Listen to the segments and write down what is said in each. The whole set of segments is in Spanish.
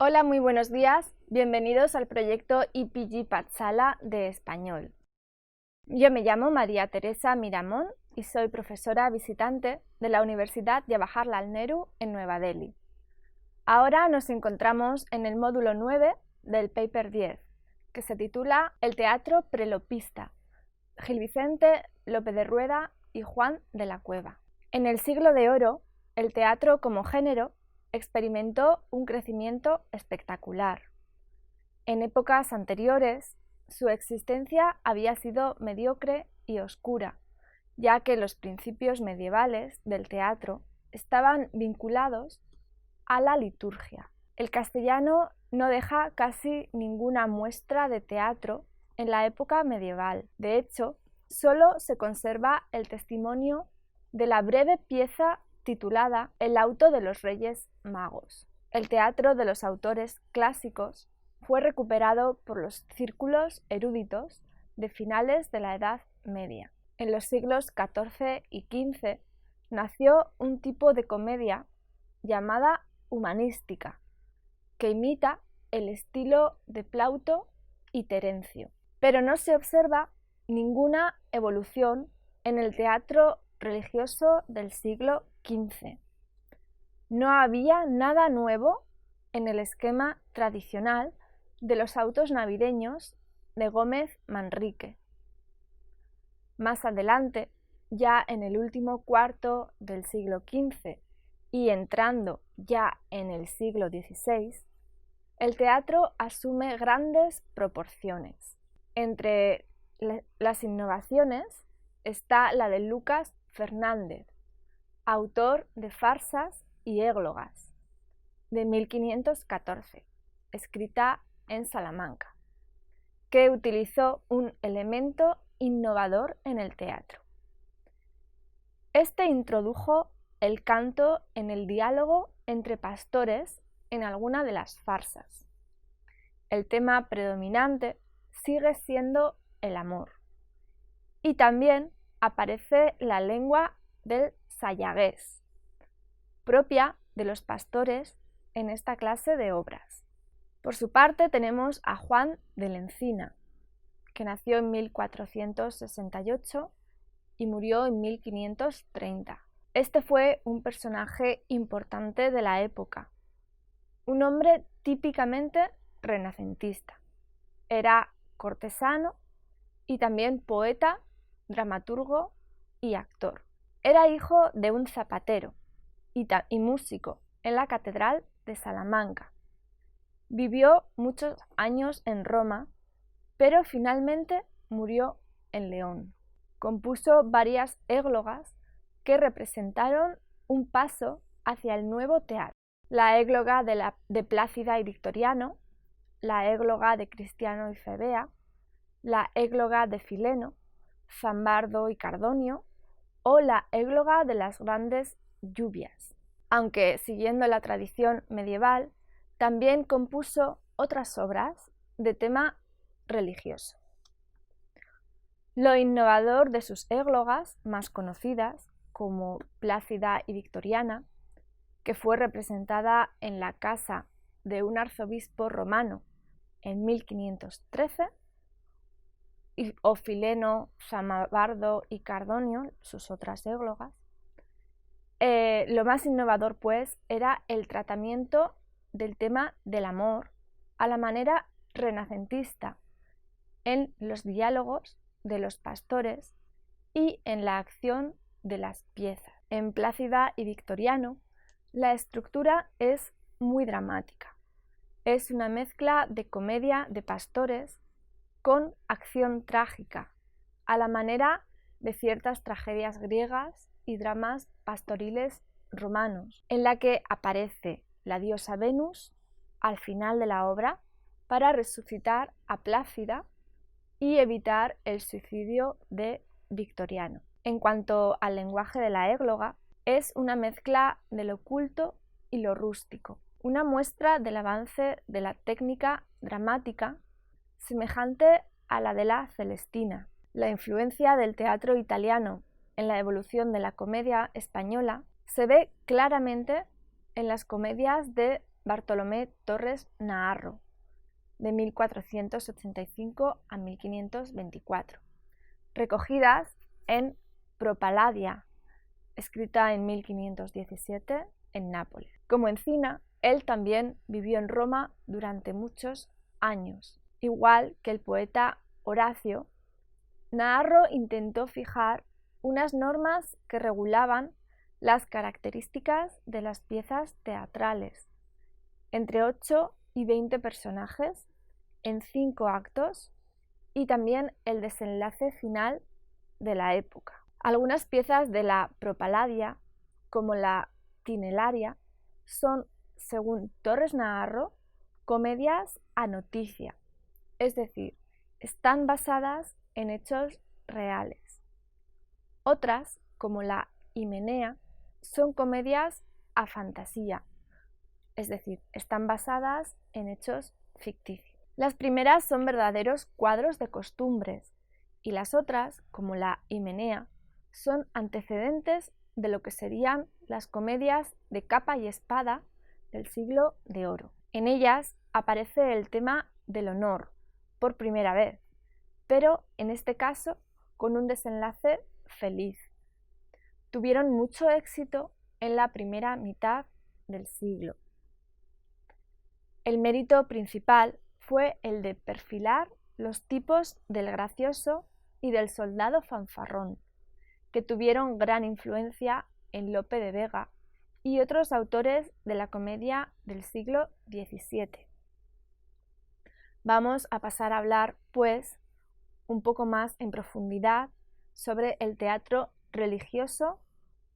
Hola, muy buenos días. Bienvenidos al proyecto IPG Patsala de español. Yo me llamo María Teresa Miramón y soy profesora visitante de la Universidad Jawaharlal Nehru en Nueva Delhi. Ahora nos encontramos en el módulo 9 del paper 10, que se titula El teatro prelopista, Gil Vicente, Lope de Rueda y Juan de la Cueva. En el siglo de oro, el teatro como género experimentó un crecimiento espectacular. En épocas anteriores, su existencia había sido mediocre y oscura, ya que los principios medievales del teatro estaban vinculados a la liturgia. El castellano no deja casi ninguna muestra de teatro en la época medieval. De hecho, solo se conserva el testimonio de la breve pieza titulada El auto de los Reyes Magos. El teatro de los autores clásicos fue recuperado por los círculos eruditos de finales de la Edad Media. En los siglos XIV y XV nació un tipo de comedia llamada humanística, que imita el estilo de Plauto y Terencio. Pero no se observa ninguna evolución en el teatro religioso del siglo XV. No había nada nuevo en el esquema tradicional de los autos navideños de Gómez Manrique. Más adelante, ya en el último cuarto del siglo XV y entrando ya en el siglo XVI, el teatro asume grandes proporciones. Entre las innovaciones está la de Lucas Fernández, autor de Farsas y Églogas, de 1514, escrita en Salamanca, que utilizó un elemento innovador en el teatro. Este introdujo el canto en el diálogo entre pastores en alguna de las farsas. El tema predominante sigue siendo el amor. Y también aparece la lengua del sayagués, propia de los pastores en esta clase de obras. Por su parte tenemos a Juan de la Encina, que nació en 1468 y murió en 1530. Este fue un personaje importante de la época, un hombre típicamente renacentista. Era cortesano y también poeta, dramaturgo y actor. Era hijo de un zapatero y músico en la Catedral de Salamanca. Vivió muchos años en Roma, pero finalmente murió en León. Compuso varias églogas que representaron un paso hacia el nuevo teatro. La égloga de Plácida y Victoriano, la égloga de Cristiano y Febea, la égloga de Fileno, Zambardo y Cardonio, o la égloga de las grandes lluvias. Aunque, siguiendo la tradición medieval, también compuso otras obras de tema religioso. Lo innovador de sus églogas más conocidas, como Plácida y Victoriana, que fue representada en la casa de un arzobispo romano en 1513, o Fileno, Zambardo y Cardonio, sus otras églogas. Lo más innovador, pues, era el tratamiento del tema del amor a la manera renacentista en los diálogos de los pastores y en la acción de las piezas. En Plácida y Victoriano, la estructura es muy dramática. Es una mezcla de comedia de pastores con acción trágica, a la manera de ciertas tragedias griegas y dramas pastoriles romanos, en la que aparece la diosa Venus al final de la obra para resucitar a Plácida y evitar el suicidio de Victoriano. En cuanto al lenguaje de la égloga, es una mezcla de lo culto y lo rústico, una muestra del avance de la técnica dramática semejante a la de la Celestina. La influencia del teatro italiano en la evolución de la comedia española se ve claramente en las comedias de Bartolomé Torres Naharro, de 1485 a 1524, recogidas en Propaladia, escrita en 1517 en Nápoles. Como Encina, él también vivió en Roma durante muchos años. Igual que el poeta Horacio, Naharro intentó fijar unas normas que regulaban las características de las piezas teatrales, entre 8 y 20 personajes, en 5 actos, y también el desenlace final de la época. Algunas piezas de la Propaladia, como la Tinelaria, son, según Torres Naharro, comedias a noticia, es decir, están basadas en hechos reales. Otras, como la Himenea, son comedias a fantasía, es decir, están basadas en hechos ficticios. Las primeras son verdaderos cuadros de costumbres y las otras, como la Himenea, son antecedentes de lo que serían las comedias de capa y espada del siglo de oro. En ellas aparece el tema del honor por primera vez, pero en este caso con un desenlace feliz. Tuvieron mucho éxito en la primera mitad del siglo. El mérito principal fue el de perfilar los tipos del gracioso y del soldado fanfarrón, que tuvieron gran influencia en Lope de Vega y otros autores de la comedia del siglo XVII. Vamos a pasar a hablar, pues, un poco más en profundidad sobre el teatro religioso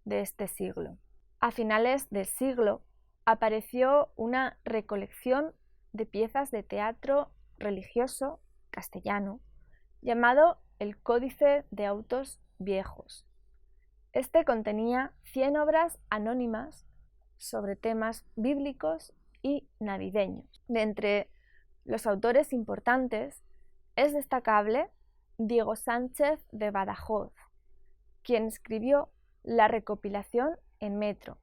de este siglo. A finales del siglo apareció una recolección de piezas de teatro religioso castellano llamado el Códice de Autos Viejos. Este contenía 100 obras anónimas sobre temas bíblicos y navideños. De entre los autores importantes es destacable Diego Sánchez de Badajoz, quien escribió la recopilación en metro,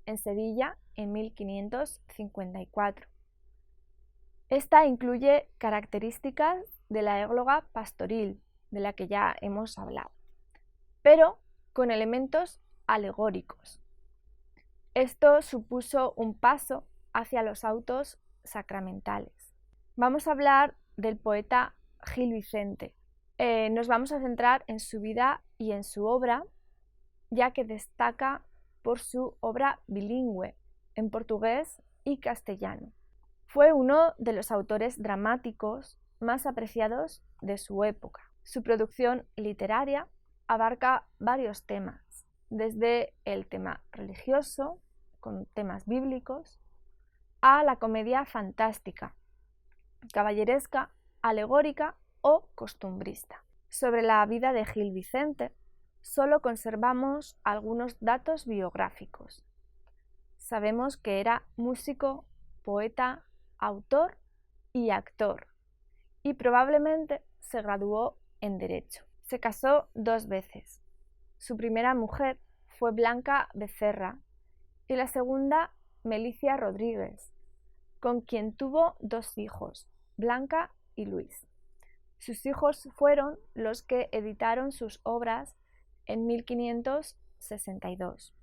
en Sevilla, en 1554. Esta incluye características de la égloga pastoril, de la que ya hemos hablado, pero con elementos alegóricos. Esto supuso un paso hacia los autos sacramentales. Vamos a hablar del poeta Gil Vicente. Nos vamos a centrar en su vida y en su obra, ya que destaca por su obra bilingüe, en portugués y castellano. Fue uno de los autores dramáticos más apreciados de su época. Su producción literaria abarca varios temas, desde el tema religioso, con temas bíblicos, a la comedia fantástica, caballeresca, alegórica o costumbrista. Sobre la vida de Gil Vicente, solo conservamos algunos datos biográficos. Sabemos que era músico, poeta, autor y actor, y probablemente se graduó en Derecho. Se casó 2 veces. Su primera mujer fue Blanca Becerra y la segunda Melicia Rodríguez, con quien tuvo 2 hijos, Blanca y Luis. Sus hijos fueron los que editaron sus obras en 1562.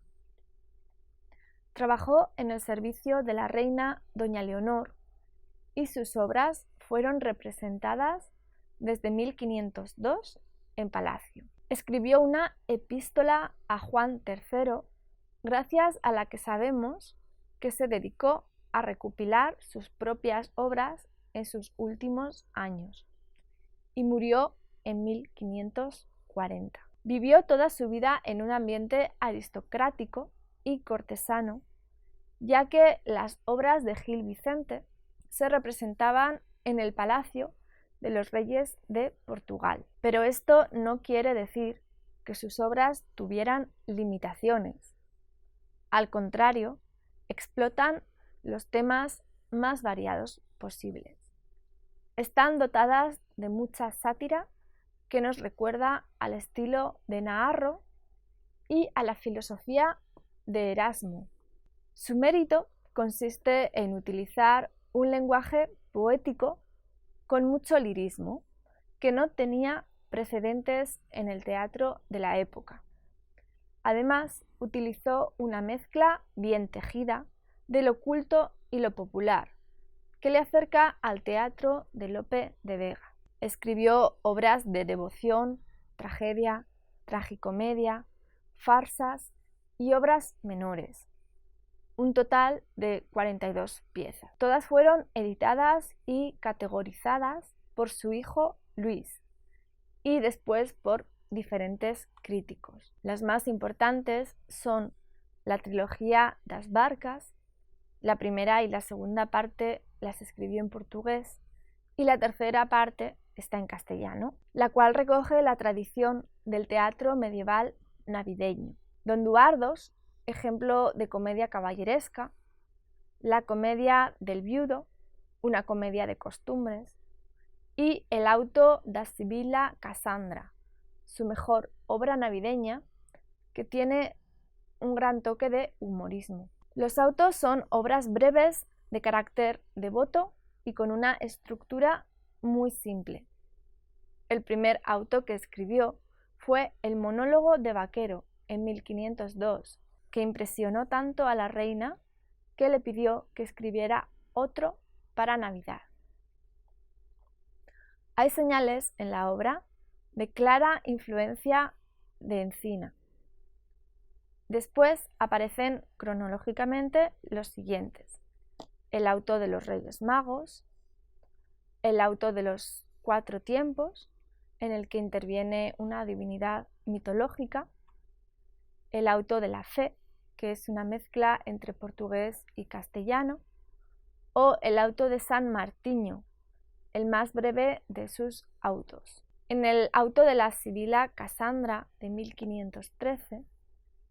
Trabajó en el servicio de la reina doña Leonor y sus obras fueron representadas desde 1502 en Palacio. Escribió una epístola a Juan III, gracias a la que sabemos que se dedicó a recopilar sus propias obras en sus últimos años y murió en 1540. Vivió toda su vida en un ambiente aristocrático y cortesano, ya que las obras de Gil Vicente se representaban en el palacio de los reyes de Portugal. Pero esto no quiere decir que sus obras tuvieran limitaciones. Al contrario, explotan los temas más variados posibles. Están dotadas de mucha sátira que nos recuerda al estilo de Naharro y a la filosofía de Erasmo. Su mérito consiste en utilizar un lenguaje poético con mucho lirismo, que no tenía precedentes en el teatro de la época. Además, utilizó una mezcla bien tejida de lo culto y lo popular, que le acerca al teatro de Lope de Vega. Escribió obras de devoción, tragedia, tragicomedia, farsas y obras menores, un total de 42 piezas. Todas fueron editadas y categorizadas por su hijo Luis y después por diferentes críticos. Las más importantes son la trilogía Das Barcas. La primera y la segunda parte las escribió en portugués y la tercera parte está en castellano, la cual recoge la tradición del teatro medieval navideño. Don Duardos, ejemplo de comedia caballeresca, la comedia del viudo, una comedia de costumbres, y el auto da Sibila Cassandra, su mejor obra navideña, que tiene un gran toque de humorismo. Los autos son obras breves de carácter devoto y con una estructura muy simple. El primer auto que escribió fue el monólogo de Vaquero en 1502, que impresionó tanto a la reina que le pidió que escribiera otro para Navidad. Hay señales en la obra de clara influencia de Encina. Después aparecen cronológicamente los siguientes: el auto de los Reyes Magos, el auto de los 4 tiempos, en el que interviene una divinidad mitológica, el auto de la fe, que es una mezcla entre portugués y castellano, o el auto de San Martiño, el más breve de sus autos. En el auto de la Sibila Cassandra de 1513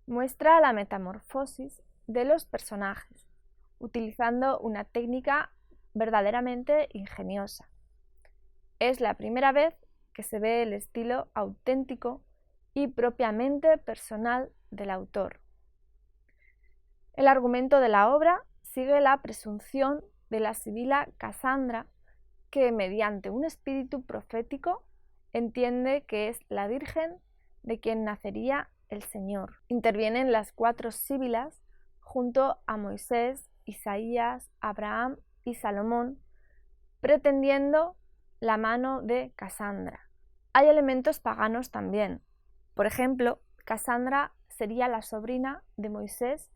muestra la metamorfosis de los personajes, utilizando una técnica verdaderamente ingeniosa. Es la primera vez que se ve el estilo auténtico y propiamente personal del autor. El argumento de la obra sigue la presunción de la Sibila Cassandra, que mediante un espíritu profético entiende que es la Virgen de quien nacería el Señor. Intervienen las 4 síbilas junto a Moisés, Isaías, Abraham y Salomón, pretendiendo la mano de Cassandra. Hay elementos paganos también. Por ejemplo, Cassandra sería la sobrina de Moisés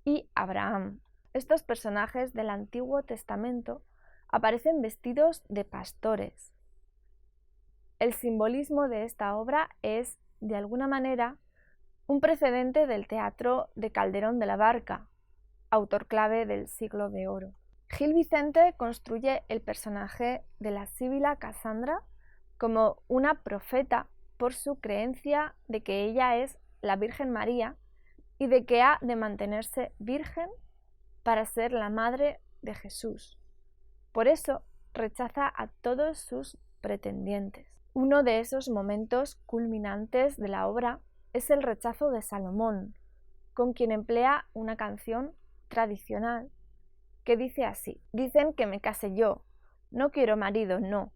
y Abraham. Estos personajes del Antiguo Testamento aparecen vestidos de pastores. El simbolismo de esta obra es, de alguna manera, un precedente del teatro de Calderón de la Barca, autor clave del Siglo de Oro. Gil Vicente construye el personaje de la Sibila Cassandra como una profeta por su creencia de que ella es la Virgen María y de que ha de mantenerse virgen para ser la madre de Jesús. Por eso rechaza a todos sus pretendientes. Uno de esos momentos culminantes de la obra es el rechazo de Salomón, con quien emplea una canción tradicional que dice así: dicen que me case yo, no quiero marido, no,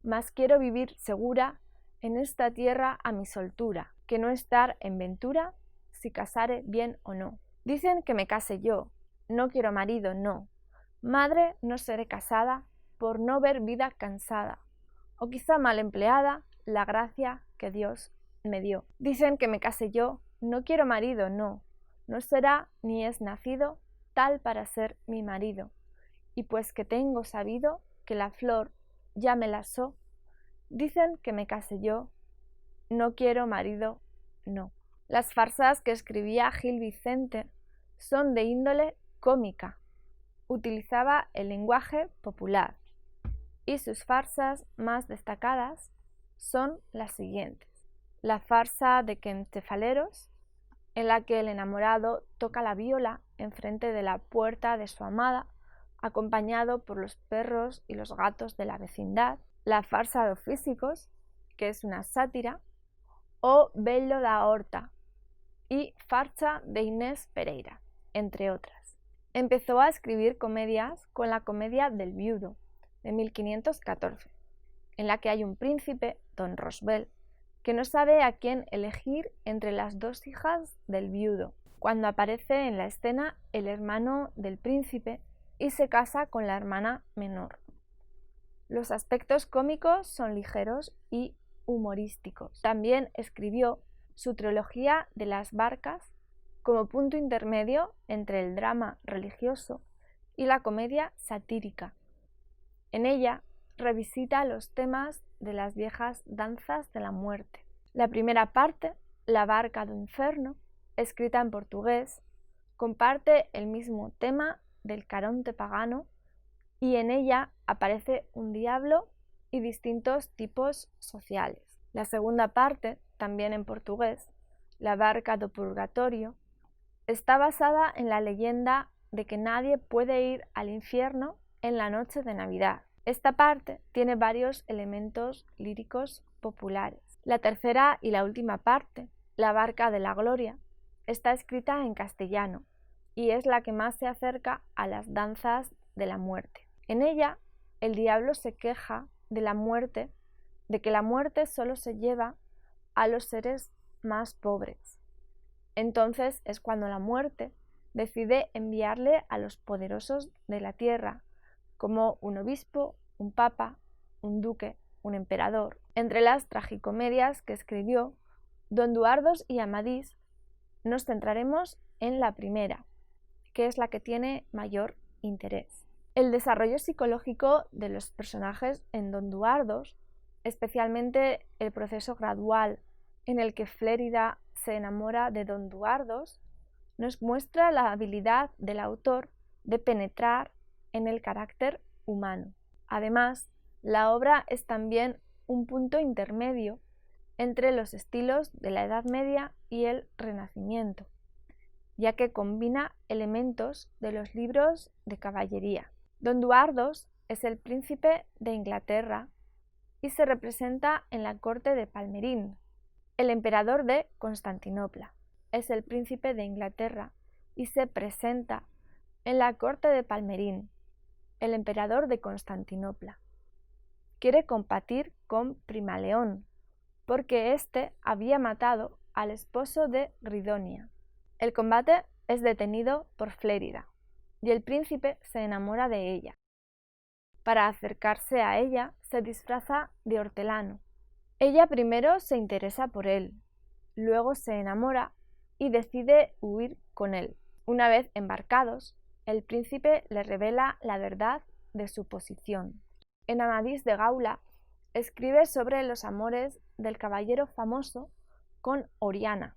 mas quiero vivir segura en esta tierra a mi soltura, que no estar en ventura si casare bien o no. Dicen que me case yo, no quiero marido, no, madre no seré casada por no ver vida cansada, o quizá mal empleada la gracia que Dios me dio. Dicen que me case yo, no quiero marido, no, no será ni es nacido tal para ser mi marido, y pues que tengo sabido que la flor ya me la asó, dicen que me case yo, no quiero marido, no. Las farsas que escribía Gil Vicente son de índole cómica, utilizaba el lenguaje popular, y sus farsas más destacadas son las siguientes: la farsa de Quentefaleros, en la que el enamorado toca la viola enfrente de la puerta de su amada, acompañado por los perros y los gatos de la vecindad; la farsa de Físicos, que es una sátira; o Bello da Horta y Farsa de Inés Pereira, entre otras. Empezó a escribir comedias con la Comedia del Viudo, de 1514, en la que hay un príncipe, don Rosbel, que no sabe a quién elegir entre las dos hijas del viudo, cuando aparece en la escena el hermano del príncipe y se casa con la hermana menor. Los aspectos cómicos son ligeros y humorísticos. También escribió su trilogía de las barcas como punto intermedio entre el drama religioso y la comedia satírica. En ella revisita los temas de las viejas danzas de la muerte. La primera parte, La barca do inferno, escrita en portugués, comparte el mismo tema del Caronte pagano y en ella aparece un diablo y distintos tipos sociales. La segunda parte, también en portugués, La barca do purgatorio, está basada en la leyenda de que nadie puede ir al infierno en la noche de Navidad. Esta parte tiene varios elementos líricos populares. La tercera y la última parte, La barca de la gloria, está escrita en castellano y es la que más se acerca a las danzas de la muerte. En ella, el diablo se queja de la muerte, de que la muerte solo se lleva a los seres más pobres. Entonces es cuando la muerte decide enviarle a los poderosos de la tierra, como un obispo, un papa, un duque, un emperador. Entre las tragicomedias que escribió, Don Duardos y Amadís, nos centraremos en la primera, que es la que tiene mayor interés. El desarrollo psicológico de los personajes en Don Duardos, especialmente el proceso gradual en el que Flérida se enamora de Don Duardos, nos muestra la habilidad del autor de penetrar en el carácter humano. Además, la obra es también un punto intermedio entre los estilos de la Edad Media y el Renacimiento, ya que combina elementos de los libros de caballería. Don Duardos es el príncipe de Inglaterra y se representa en la corte de Palmerín. El emperador de Constantinopla es el príncipe de Inglaterra y se presenta en la corte de Palmerín, el emperador de Constantinopla. Quiere combatir con Primaleón, porque éste había matado al esposo de Gridonia. El combate es detenido por Flérida, y el príncipe se enamora de ella. Para acercarse a ella, se disfraza de hortelano. Ella primero se interesa por él, luego se enamora y decide huir con él. Una vez embarcados, el príncipe le revela la verdad de su posición. En Amadís de Gaula escribe sobre los amores del caballero famoso con Oriana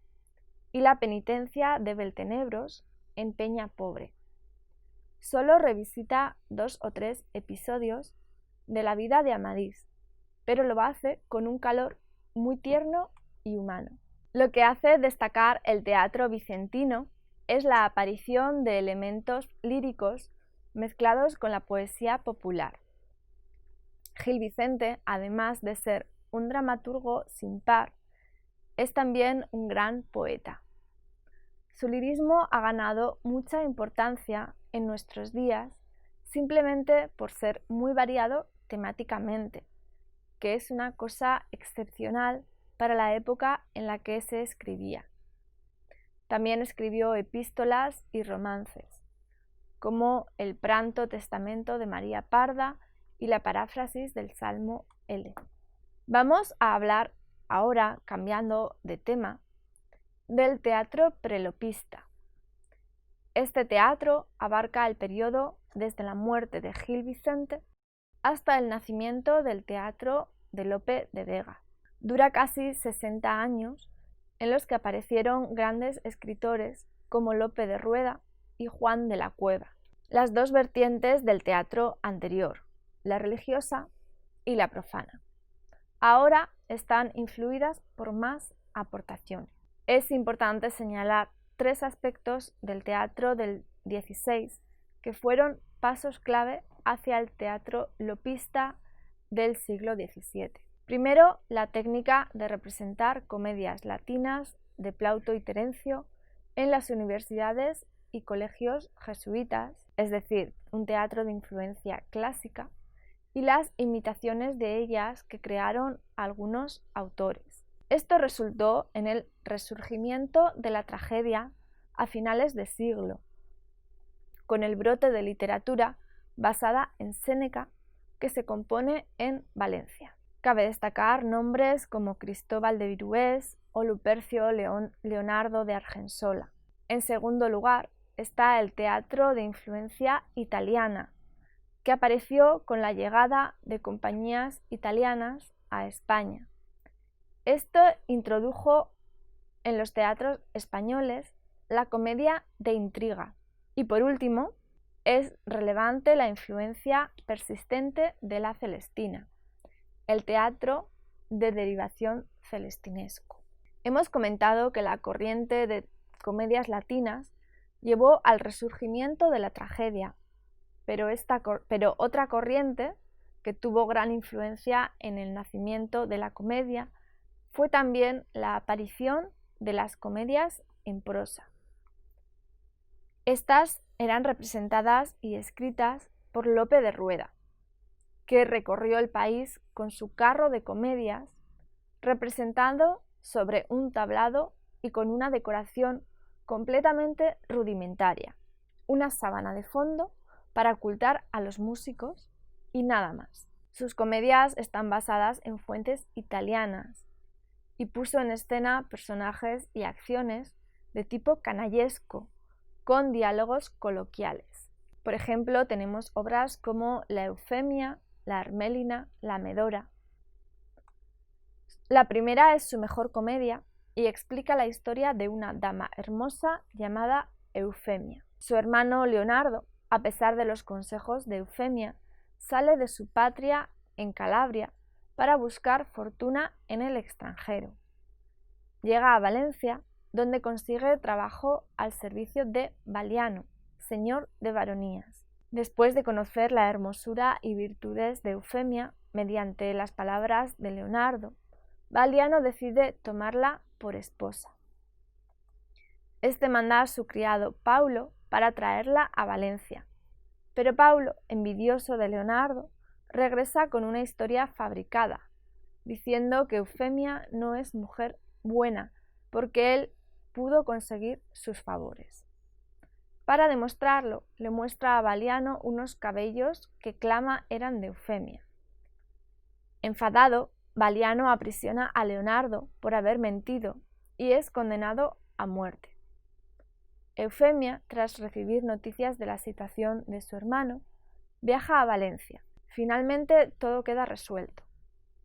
y la penitencia de Beltenebros en Peña Pobre. Solo revisita 2 o 3 episodios de la vida de Amadís, pero lo hace con un calor muy tierno y humano. Lo que hace destacar el teatro vicentino es la aparición de elementos líricos mezclados con la poesía popular. Gil Vicente, además de ser un dramaturgo sin par, es también un gran poeta. Su lirismo ha ganado mucha importancia en nuestros días simplemente por ser muy variado temáticamente, que es una cosa excepcional para la época en la que se escribía. También escribió epístolas y romances, como El Pranto Testamento de María Parda y la paráfrasis del Salmo L. Vamos a hablar ahora, cambiando de tema, del teatro prelopista. Este teatro abarca el periodo desde la muerte de Gil Vicente hasta el nacimiento del teatro de Lope de Vega. Dura casi 60 años, en los que aparecieron grandes escritores como Lope de Rueda y Juan de la Cueva, las dos vertientes del teatro anterior, la religiosa y la profana. Ahora están influidas por más aportaciones. Es importante señalar 3 aspectos del teatro del XVI que fueron pasos clave hacia el teatro lopista del siglo XVII. Primero, la técnica de representar comedias latinas de Plauto y Terencio en las universidades y colegios jesuitas, es decir, un teatro de influencia clásica, y las imitaciones de ellas que crearon algunos autores. Esto resultó en el resurgimiento de la tragedia a finales de siglo, con el brote de literatura basada en Séneca que se compone en Valencia. Cabe destacar nombres como Cristóbal de Virués o Lupercio Leonardo de Argensola. En segundo lugar está el teatro de influencia italiana, que apareció con la llegada de compañías italianas a España. Esto introdujo en los teatros españoles la comedia de intriga. Y por último, es relevante la influencia persistente de la Celestina, el teatro de derivación celestinesco. Hemos comentado que la corriente de comedias latinas llevó al resurgimiento de la tragedia, pero otra corriente que tuvo gran influencia en el nacimiento de la comedia fue también la aparición de las comedias en prosa. Estas eran representadas y escritas por Lope de Rueda, que recorrió el país con su carro de comedias, representando sobre un tablado y con una decoración completamente rudimentaria, una sábana de fondo para ocultar a los músicos y nada más. Sus comedias están basadas en fuentes italianas y puso en escena personajes y acciones de tipo canallesco, con diálogos coloquiales. Por ejemplo, tenemos obras como La Eufemia, La Armélina, La Medora. La primera es su mejor comedia y explica la historia de una dama hermosa llamada Eufemia. Su hermano Leonardo, a pesar de los consejos de Eufemia, sale de su patria en Calabria para buscar fortuna en el extranjero. Llega a Valencia, donde consigue trabajo al servicio de Valiano, señor de baronías. Después de conocer la hermosura y virtudes de Eufemia mediante las palabras de Leonardo, Valiano decide tomarla por esposa. Este manda a su criado Paulo para traerla a Valencia, pero Paulo, envidioso de Leonardo, regresa con una historia fabricada, diciendo que Eufemia no es mujer buena porque él pudo conseguir sus favores. Para demostrarlo, le muestra a Valiano unos cabellos que clama eran de Eufemia. Enfadado, Valiano aprisiona a Leonardo por haber mentido y es condenado a muerte. Eufemia, tras recibir noticias de la situación de su hermano, viaja a Valencia. Finalmente todo queda resuelto.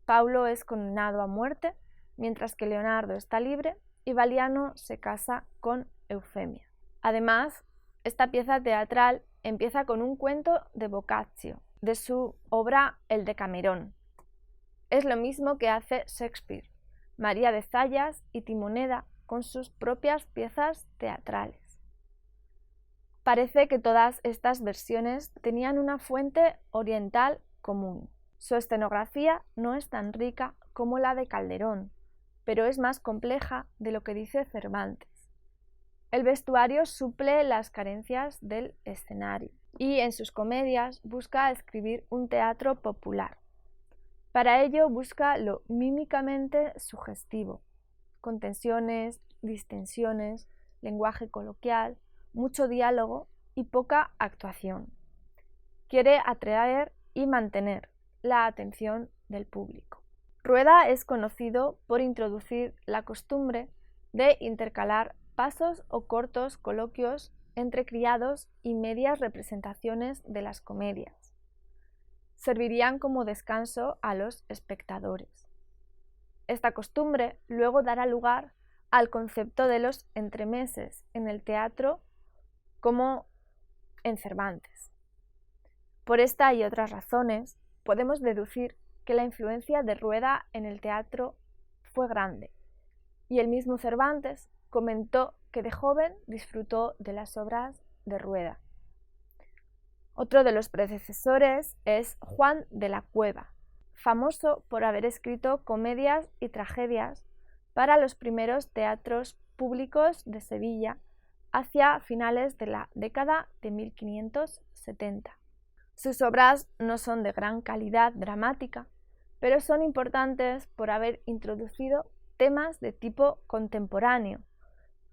Paulo es condenado a muerte, mientras que Leonardo está libre y Valiano se casa con Eufemia. Además, esta pieza teatral empieza con un cuento de Boccaccio, de su obra El Decamerón. Es lo mismo que hace Shakespeare, María de Zayas y Timoneda con sus propias piezas teatrales. Parece que todas estas versiones tenían una fuente oriental común. Su escenografía no es tan rica como la de Calderón, pero es más compleja de lo que dice Cervantes. El vestuario suple las carencias del escenario y en sus comedias busca escribir un teatro popular. Para ello busca lo mímicamente sugestivo, con tensiones, distensiones, lenguaje coloquial, mucho diálogo y poca actuación. Quiere atraer y mantener la atención del público. Rueda es conocido por introducir la costumbre de intercalar pasos o cortos coloquios entre criados y medias representaciones de las comedias. Servirían como descanso a los espectadores. Esta costumbre luego dará lugar al concepto de los entremeses en el teatro como en Cervantes. Por esta y otras razones, podemos deducir que la influencia de Rueda en el teatro fue grande, y el mismo Cervantes comentó que de joven disfrutó de las obras de Rueda. Otro de los predecesores es Juan de la Cueva, famoso por haber escrito comedias y tragedias para los primeros teatros públicos de Sevilla hacia finales de la década de 1570. Sus obras no son de gran calidad dramática, pero son importantes por haber introducido temas de tipo contemporáneo,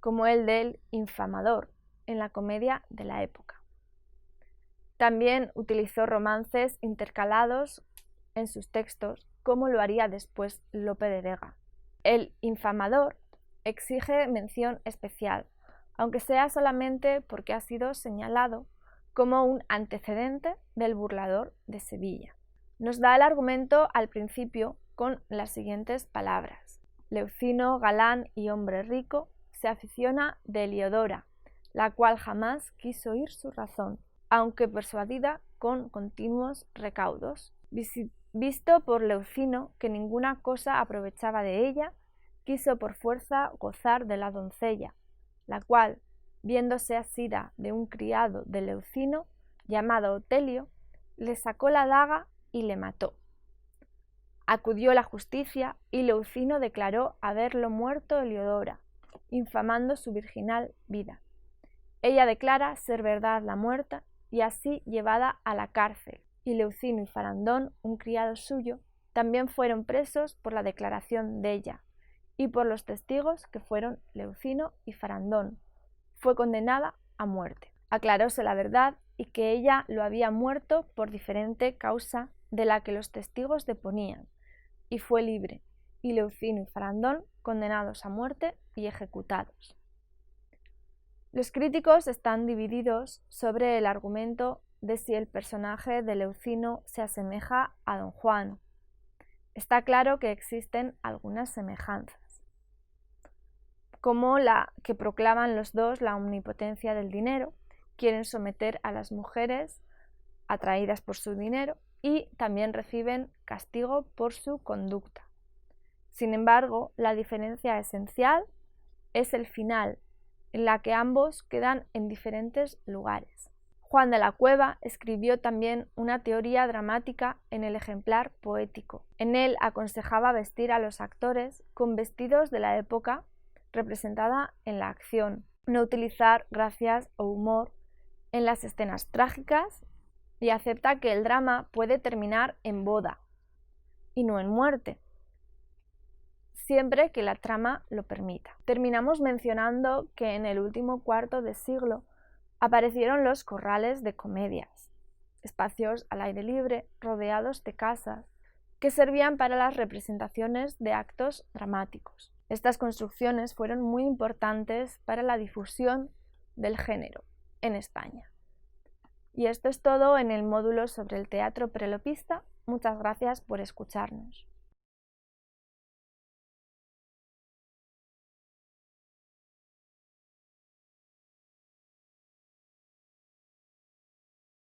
como el del infamador en la comedia de la época. También utilizó romances intercalados en sus textos, como lo haría después Lope de Vega. El infamador exige mención especial, aunque sea solamente porque ha sido señalado como un antecedente del burlador de Sevilla. Nos da el argumento al principio con las siguientes palabras: Leucino, galán y hombre rico, se aficiona de Heliodora, la cual jamás quiso oír su razón, aunque persuadida con continuos recaudos. Visto por Leucino que ninguna cosa aprovechaba de ella, quiso por fuerza gozar de la doncella, la cual, viéndose asida de un criado de Leucino, llamado Otelio, le sacó la daga y le mató. Acudió la justicia y Leucino declaró haberlo muerto Heliodora, infamando su virginal vida. Ella declara ser verdad la muerta y así llevada a la cárcel, y Leucino y Farandón, un criado suyo, también fueron presos por la declaración de ella, y por los testigos que fueron Leucino y Farandón. Fue condenada a muerte. Aclaróse la verdad y que ella lo había muerto por diferente causa de la que los testigos deponían, y fue libre, y Leucino y Farandón condenados a muerte y ejecutados. Los críticos están divididos sobre el argumento de si el personaje de Leucino se asemeja a Don Juan. Está claro que existen algunas semejanzas, como la que proclaman los dos la omnipotencia del dinero, quieren someter a las mujeres atraídas por su dinero y también reciben castigo por su conducta. Sin embargo, la diferencia esencial es el final, en la que ambos quedan en diferentes lugares. Juan de la Cueva escribió también una teoría dramática en el ejemplar poético. En él aconsejaba vestir a los actores con vestidos de la época representada en la acción, no utilizar gracias o humor en las escenas trágicas, y acepta que el drama puede terminar en boda y no en muerte, siempre que la trama lo permita. Terminamos mencionando que en el último cuarto de siglo aparecieron los corrales de comedias, espacios al aire libre rodeados de casas que servían para las representaciones de actos dramáticos. Estas construcciones fueron muy importantes para la difusión del género en España. Y esto es todo en el módulo sobre el teatro prelopista. Muchas gracias por escucharnos.